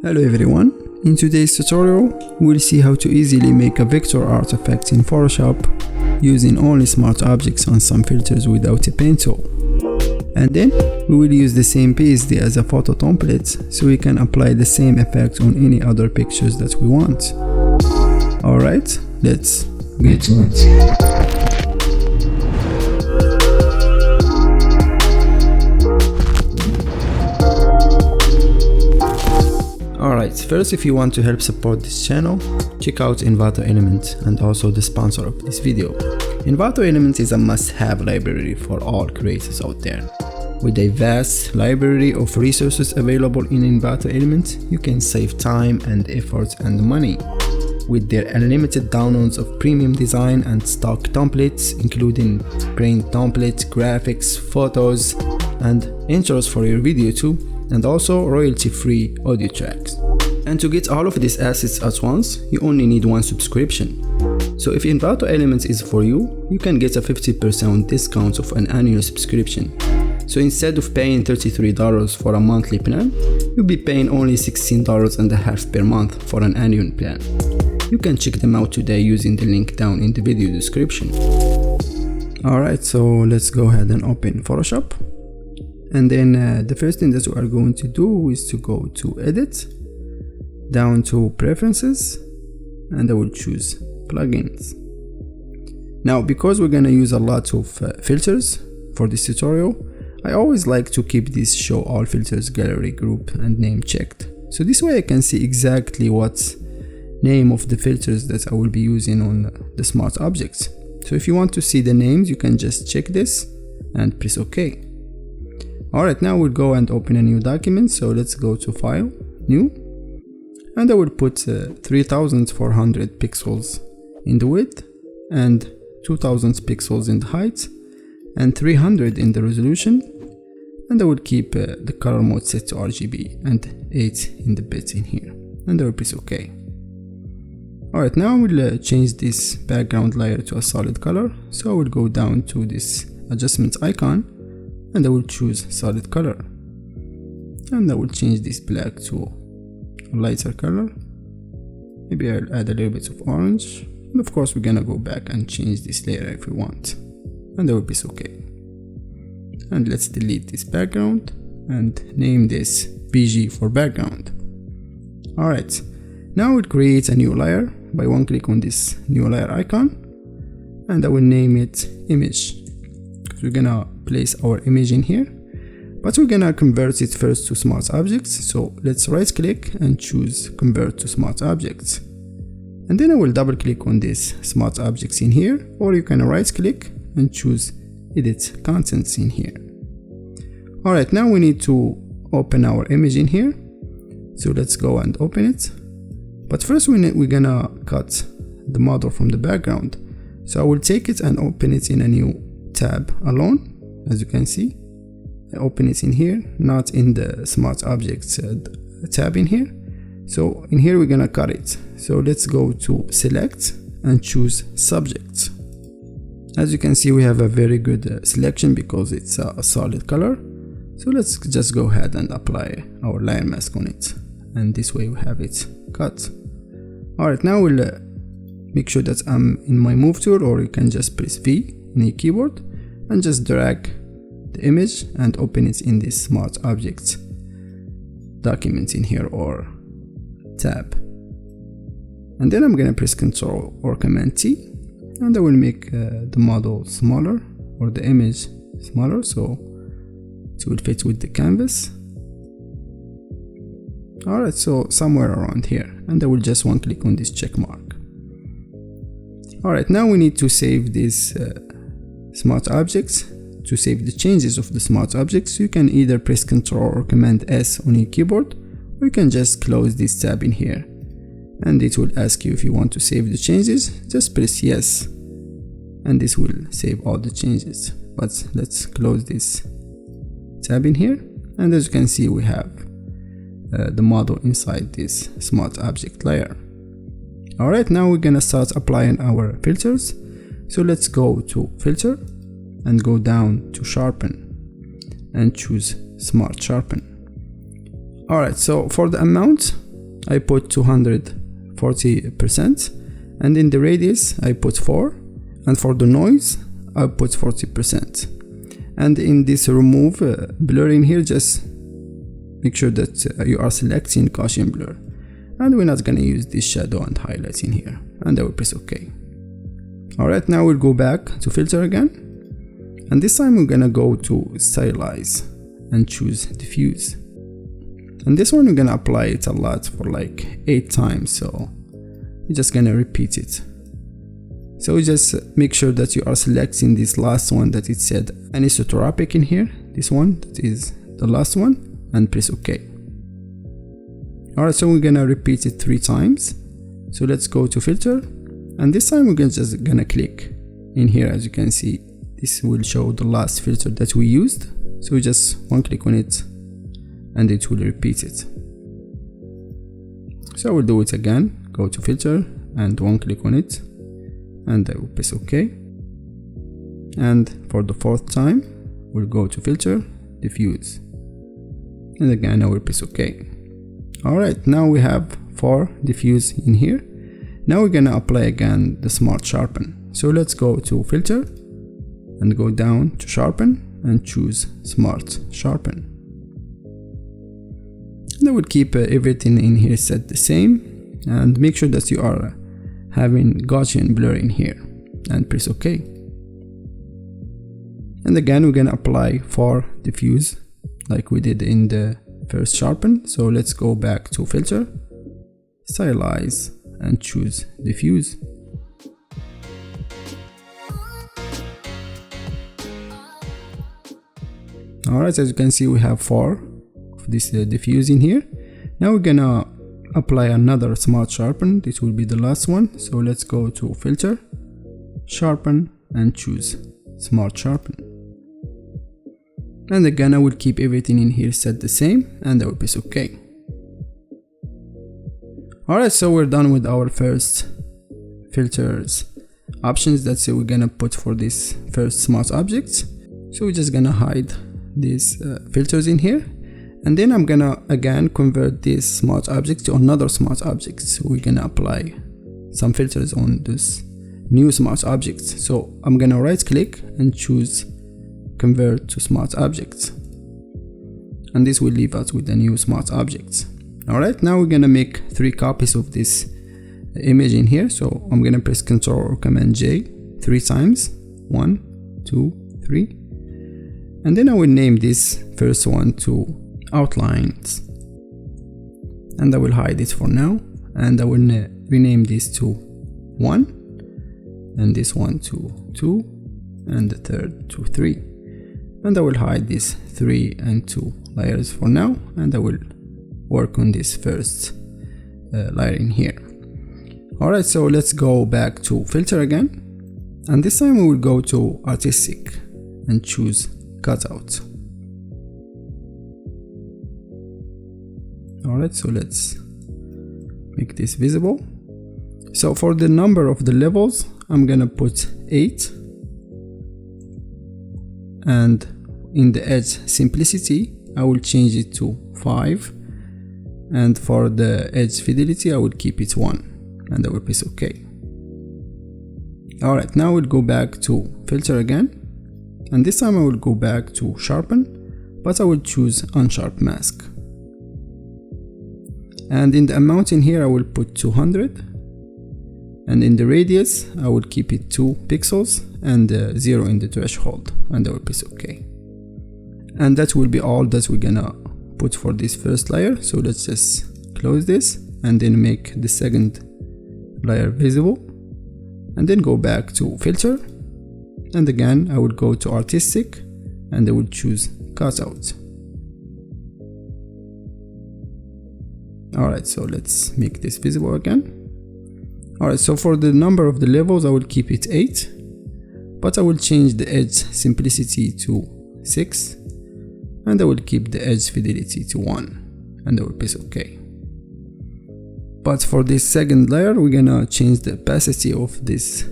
Hello everyone, in today's tutorial we'll see how to easily make a vector artifact in Photoshop using only smart objects on some filters without a pen tool. And then we will use the same PSD as a photo template so we can apply the same effect on any other pictures that we want. Alright, let's get to it. Alright, first if you want to help support this channel, check out Envato Element and also the sponsor of this video. Envato Element is a must-have library for all creators out there. With a vast library of resources available in Envato Element, you can save time and effort and money. With their unlimited downloads of premium design and stock templates, including print templates, graphics, photos, and intros for your video too, and also royalty-free audio tracks. And to get all of these assets at once, you only need one subscription. So if Envato Elements is for you, you can get a 50% discount of an annual subscription. So instead of paying $33 for a monthly plan, you'll be paying only $16.50 per month for an annual plan. You can check them out today using the link down in the video description. Alright, so let's go ahead and open Photoshop. And then the first thing that we are going to do is to go to Edit, down to Preferences, and I will choose Plugins. Now, because we're gonna use a lot of filters for this tutorial, I always like to keep this Show All Filters Gallery group and name checked. So this way I can see exactly what name of the filters that I will be using on the smart objects. So if you want to see the names, you can just check this and press OK. Alright, now we'll go and open a new document. So let's go to File, New, and I will put 3400 pixels in the width and 2000 pixels in the height and 300 in the resolution, and I will keep the color mode set to RGB and 8 in the bits in here, and I will press OK. Alright, now I will change this background layer to a solid color. So I will go down to this adjustment icon and I will choose solid color, and I will change this black to a lighter color. Maybe I'll add a little bit of orange, and of course we're gonna go back and change this layer if we want, and I will press OK. And let's delete this background and name this BG for background. Alright, now we'll create a new layer by one click on this new layer icon, and I will name it Image. We're gonna place our image in here, but we're gonna convert it first to smart objects. So let's right click and choose Convert to Smart Objects, and then I will double click on this smart objects in here, or you can right click and choose Edit Contents in here. Alright, now we need to open our image in here, so let's go and open it. But first we're gonna cut the model from the background, so I will take it and open it in a new tab alone. As you can see, I open it in here, not in the smart objects tab in here. So in here we're gonna cut it. So let's go to Select and choose Subjects. As you can see, we have a very good selection because it's a solid color. So let's just go ahead and apply our layer mask on it, and this way we have it cut. Alright, now we'll make sure that I'm in my move tool, or you can just press V in your keyboard and just drag the image and open it in this smart objects document in here or tab. And then I'm gonna press Ctrl or Command T, and I will make the model smaller, or the image smaller, so it will fit with the canvas. Alright, so somewhere around here, and I will just one click on this check mark. Alright, now we need to save these smart objects. To save the changes of the smart objects, you can either press Ctrl or Command S on your keyboard, or you can just close this tab in here, and it will ask you if you want to save the changes. Just press yes, and this will save all the changes. But let's close this tab in here, and as you can see, we have the model inside this smart object layer. Alright, now we're gonna start applying our filters. So let's go to Filter and go down to Sharpen and choose Smart Sharpen. Alright, so for the amount, I put 240%, and in the radius I put 4, and for the noise I put 40%. And in this remove blur in here, just make sure that you are selecting Gaussian blur, and we're not gonna use this shadow and highlights in here, and I will press OK. Alright, now we'll go back to filter again, and this time we're gonna go to stylize and choose diffuse. And this one we're gonna apply it a lot, for like 8 times, so you're just gonna repeat it. So just make sure that you are selecting this last one that it said anisotropic in here, this one that is the last one, and press OK. Alright, so we're gonna repeat it 3 times. So let's go to filter, and this time we're just gonna click in here. As you can see, this will show the last filter that we used, so we just one click on it and it will repeat it. So we'll do it again, go to filter and one click on it, and I will press OK. And for the 4th time we'll go to filter, diffuse, and again I will press OK. Alright, now we have 4 diffuse in here. Now we're gonna apply again the smart sharpen. So let's go to filter and go down to sharpen and choose smart sharpen. And I will keep everything in here set the same, and make sure that you are having Gaussian blur in here, and press OK. And again we're gonna apply 4 diffuse like we did in the first sharpen. So let's go back to filter, stylize, and choose diffuse. Alright, as you can see we have 4 of this diffuse in here. Now we're gonna apply another smart sharpen. This will be the last one. So let's go to filter, sharpen, and choose smart sharpen. And again I will keep everything in here set the same, and I will press OK. Alright, so we're done with our first filters options that we're gonna put for this first smart objects. So we're just gonna hide these filters in here, and then I'm gonna again convert this smart object to another smart object. So we're gonna apply some filters on this new smart object. So I'm gonna right click and choose convert to smart objects, and this will leave us with a new smart object. Alright, now we're gonna make 3 copies of this image in here. So I'm gonna press Ctrl or Command J 3 times, 1, 2, 3, and then I will name this first one to outlines, and I will hide it for now, and I will rename this to 1, and this one to 2, and the third to 3, and I will hide this 3 and 2 layers for now, and I will work on this first layer in here. Alright, so let's go back to filter again, and this time we will go to artistic and choose cutout. Alright, so let's make this visible. So for the number of the levels I'm gonna put 8, and in the edge simplicity I will change it to 5, and for the edge fidelity I will keep it 1, and I will press OK. Alright, now we'll go back to filter again, and this time I will go back to sharpen, but I will choose unsharp mask, and in the amount in here I will put 200, and in the radius I will keep it 2 pixels and 0 in the threshold, and I will press OK. And that will be all that we're gonna put for this first layer. So let's just close this and then make the second layer visible, and then go back to filter, and again I will go to artistic and I will choose cutout. Alright, so let's make this visible again. Alright, so for the number of the levels I will keep it 8, but I will change the edge simplicity to 6, and I will keep the edge fidelity to 1, and I will press OK. But for this second layer we're gonna change the opacity of this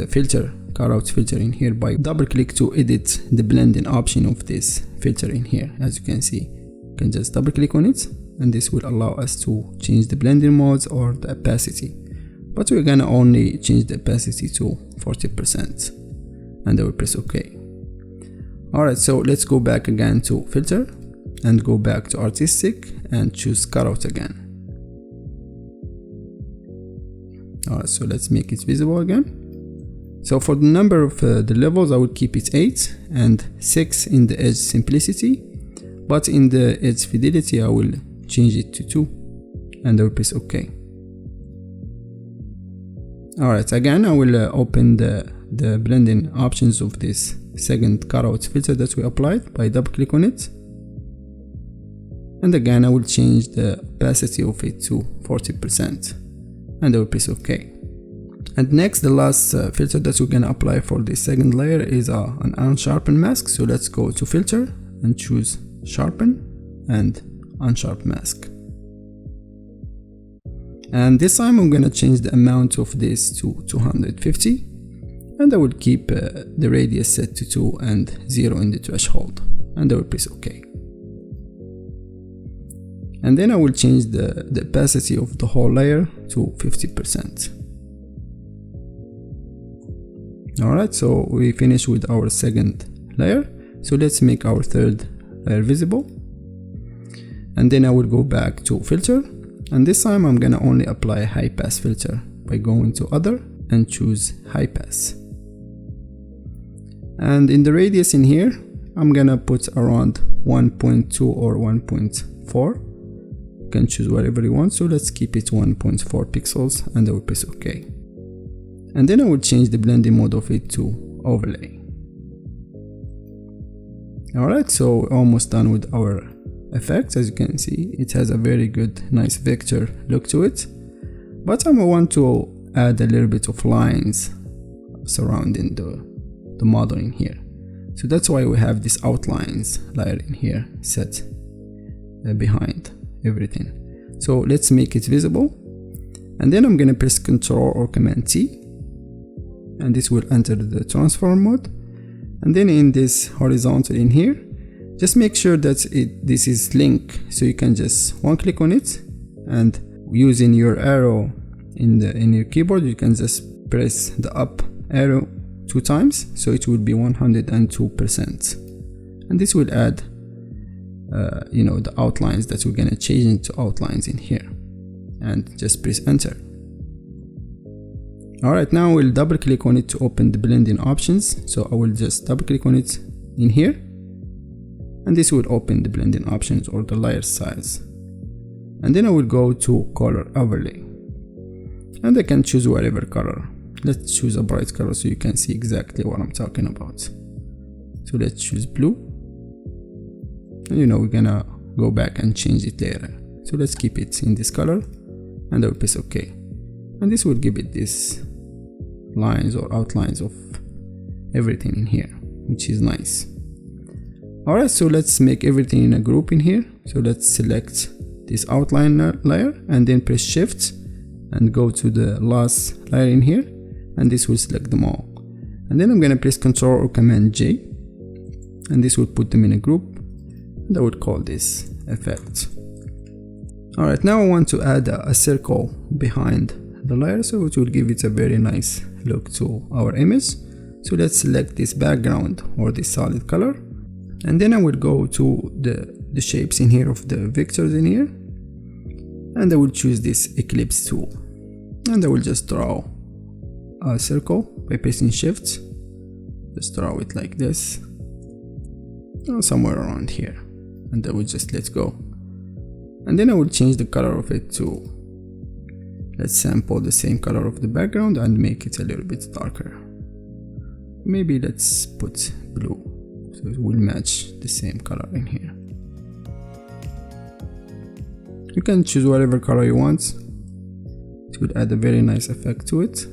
filter, cutout filter in here, by double click to edit the blending option of this filter in here. As you can see, you can just double click on it and this will allow us to change the blending modes or the opacity, but we're gonna only change the opacity to 40%, and I will press OK. Alright, so let's go back again to filter and go back to artistic and choose cutout again. Alright, so let's make it visible again. So for the number of the levels, I would keep it 8 and 6 in the edge simplicity, but in the edge fidelity I will change it to 2, and I will press OK. Alright, again I will open the blending options of this second cutout filter that we applied by double click on it, and again I will change the opacity of it to 40%, and I will press OK. And next, the last filter that we're gonna apply for this second layer is an unsharpen mask. So let's go to filter and choose sharpen and unsharp mask. And this time I'm gonna change the amount of this to 250, and I will keep the radius set to 2 and 0 in the threshold, and I will press OK. And then I will change the opacity of the whole layer to 50%. Alright, so we finished with our second layer. So let's make our third layer visible. And then I will go back to filter, and this time I'm gonna only apply a high pass filter by going to other and choose high pass. And in the radius in here, I'm gonna put around 1.2 or 1.4. You can choose whatever you want. So let's keep it 1.4 pixels, and I will press OK. And then I will change the blending mode of it to overlay. Alright, so we're almost done with our effect. As you can see, it has a very good, nice vector look to it. But I want to add a little bit of lines surrounding the model in here. So that's why we have this outlines layer in here set behind everything. So let's make it visible. And then I'm gonna press Ctrl or Command T, and this will enter the transform mode. And then in this horizontal in here, just make sure that this is link, so you can just one click on it, and using your arrow in your keyboard, you can just press the up arrow 2 times, so it will be 102%, and this will add the outlines that we're gonna change into outlines in here, and just press enter. Alright, now we'll double click on it to open the blending options. So I will just double click on it in here, and this will open the blending options or the layer size. And then I will go to color overlay, and I can choose whatever color. Let's choose a bright color so you can see exactly what I'm talking about. So let's choose blue, and we're gonna go back and change it later. So let's keep it in this color, and I will press OK. And this will give it this lines or outlines of everything in here, which is nice. Alright, so let's make everything in a group in here. So let's select this outline layer and then press shift and go to the last layer in here, and this will select them all. And then I'm gonna press Ctrl or Command J, and this will put them in a group, and I would call this effect. Alright, now I want to add a circle behind the layer, so it will give it a very nice look to our image. So let's select this background or this solid color, and then I will go to the shapes in here of the vectors in here, and I will choose this ellipse tool, and I will just draw a circle by pressing shift. Just draw it like this, somewhere around here, and I will just let go. And then I will change the color of it to, let's sample the same color of the background and make it a little bit darker. Maybe let's put blue, so it will match the same color in here. You can choose whatever color you want. It will add a very nice effect to it.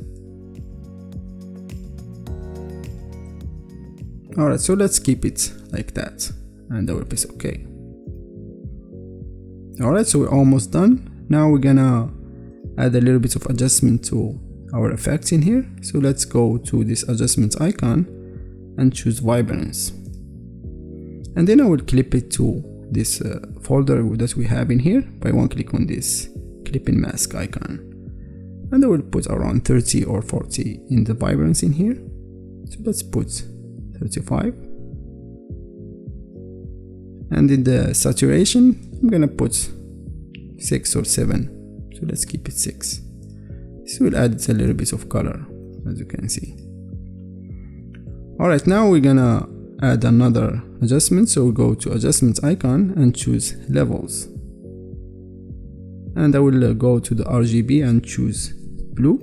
Alright, so let's keep it like that, and I will press OK. Alright, so we're almost done. Now we're gonna add a little bit of adjustment to our effects in here. So let's go to this adjustment icon and choose vibrance, and then I will clip it to this folder that we have in here by one click on this clipping mask icon, and I will put around 30 or 40 in the vibrance in here. So let's put 35, and in the saturation I'm gonna put 6 or 7, so let's keep it 6. This will add a little bit of color, as you can see. Alright, now we're gonna add another adjustment, so we'll go to adjustment icon and choose levels, and I will go to the RGB and choose blue,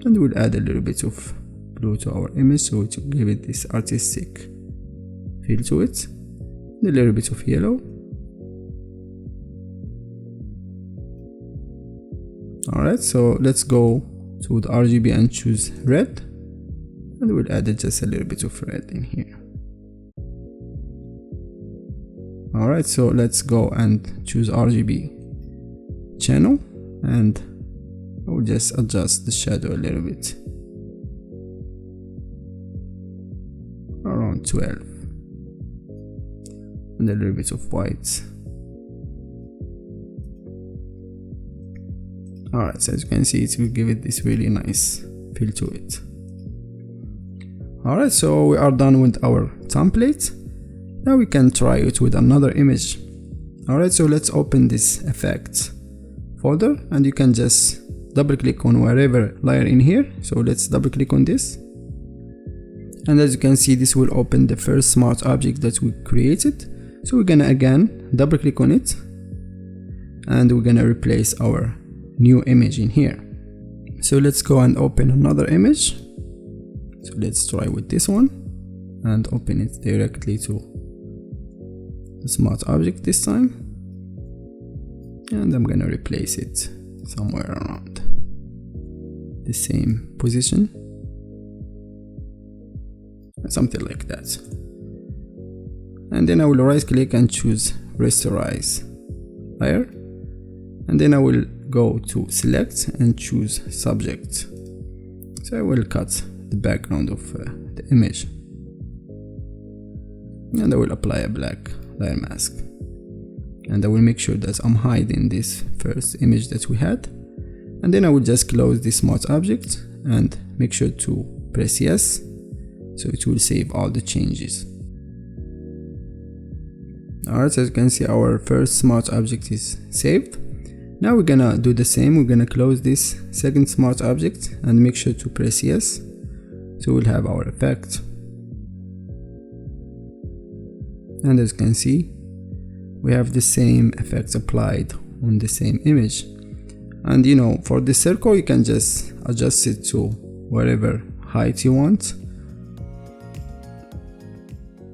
and we'll add a little bit of blue to our image, so to give it this artistic feel to it, and a little bit of yellow. Alright, so let's go to the RGB and choose red, and we'll add just a little bit of red in here. Alright, so let's go and choose RGB channel, and I will just adjust the shadow a little bit, around 12, and a little bit of white. Alright, so as you can see, it will give it this really nice feel to it. Alright, so we are done with our template. Now we can try it with another image. Alright, so let's open this effects folder, and you can just double click on wherever layer in here. So let's double click on this, and as you can see, this will open the first smart object that we created. So we're gonna again double click on it, and we're gonna replace our new image in here. So let's go and open another image. So let's try with this one and open it directly to the smart object this time, and I'm gonna replace it somewhere around the same position, something like that. And then I will right click and choose rasterize layer, and then I will go to select and choose subject. So I will cut the background of the image, and I will apply a black layer mask, and I will make sure that I'm hiding this first image that we had, and then I will just close this smart object and make sure to press yes, so it will save all the changes. Alright, so as you can see, our first smart object is saved. Now we're gonna do the same. We're gonna close this second smart object and make sure to press yes, so we'll have our effect. And as you can see, we have the same effects applied on the same image. And you know, for the circle, you can just adjust it to whatever height you want,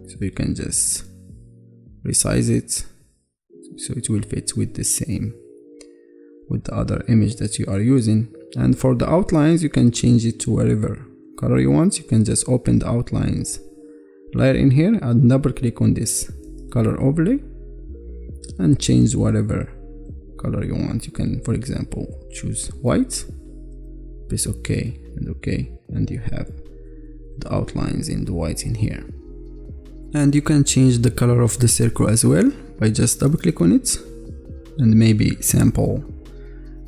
so you can just resize it so it will fit with the same with the other image that you are using. And for the outlines, you can change it to whatever color you want. You can just open the outlines layer in here and double click on this color overlay and change whatever color you want. You can, for example, choose white, press OK and OK, and you have the outlines in the white in here. And you can change the color of the circle as well by just double click on it and maybe sample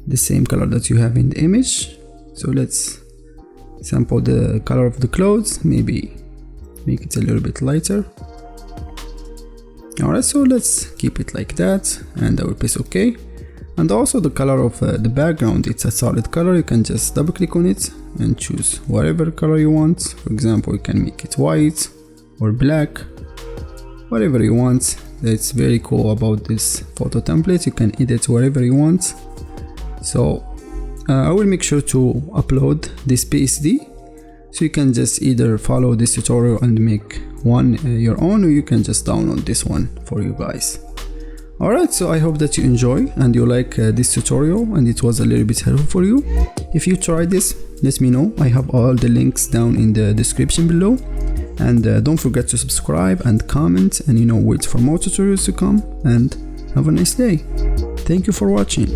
the same color that you have in the image. So let's sample the color of the clothes, maybe make it a little bit lighter. Alright, so let's keep it like that, and I will press OK. And also the color of the background, it's a solid color. You can just double click on it and choose whatever color you want. For example, you can make it white or black, whatever you want. That's very cool about this photo template. You can edit whatever you want. So I will make sure to upload this PSD, so you can just either follow this tutorial and make one your own, or you can just download this one for you guys. Alright, so I hope that you enjoy and you like this tutorial and it was a little bit helpful for you. If you tried this, let me know. I have all the links down in the description below. And don't forget to subscribe and comment, and wait for more tutorials to come, and have a nice day. Thank you for watching.